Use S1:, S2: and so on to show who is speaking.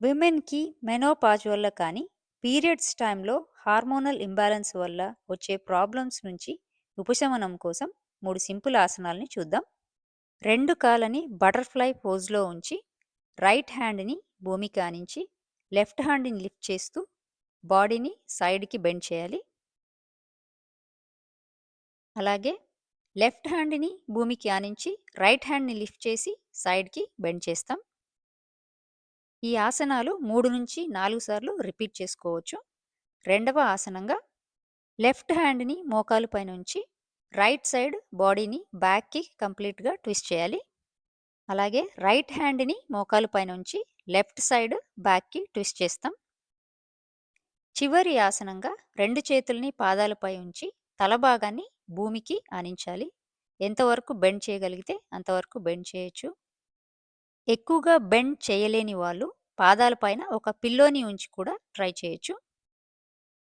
S1: విమెన్‌కి menopause వల్ల కానీ, periods టైంలో హార్మోనల్ ఇంబాలెన్స్ వల్ల వచ్చే ప్రాబ్లమ్స్ నుంచి ఉపశమనం కోసం 3 సింపుల్ ఆసనాల్ని చూద్దాం. 2 కాళ్ళని బటర్‌ఫ్లై పోజ్‌లో ఉంచి, రైట్ హ్యాండ్‌ని భూమికి ఆనించి, లెఫ్ట్ హ్యాండ్‌ని లిఫ్ట్ చేస్తూ బాడీని సైడ్‌కి బెండ్ చేయాలి. అలాగే లెఫ్ట్ హ్యాండ్‌ని భూమికి ఆనించి, రైట్ హ్యాండ్‌ని లిఫ్ట్ చేసి సైడ్‌కి బెండ్ చేస్తాం. ఈ ఆసనాలు 3-4 సార్లు రిపీట్ చేసుకోవచ్చు. రెండవ ఆసనంగా లెఫ్ట్ హ్యాండ్‌ని మోకాలు పైన ఉంచి, రైట్ సైడ్ బాడీని బ్యాక్‌కి కంప్లీట్‌గా ట్విస్ట్ చేయాలి. అలాగే రైట్ హ్యాండ్‌ని మోకాలు పైన ఉంచి, లెఫ్ట్ సైడ్ బ్యాక్‌కి ట్విస్ట్ చేస్తాం. చివరి ఆసనంగా 2 చేతుల్ని పాదాలపై ఉంచి, తల భాగాన్ని భూమికి ఆనించాలి. ఎంతవరకు బెండ్ చేయగలిగితే అంతవరకు బెండ్ చేయొచ్చు. ఎక్కువగా బెండ్ చేయలేని వాళ్ళు పాదాల పైన ఒక పిల్లోని ఉంచి కూడా ట్రై చేయొచ్చు.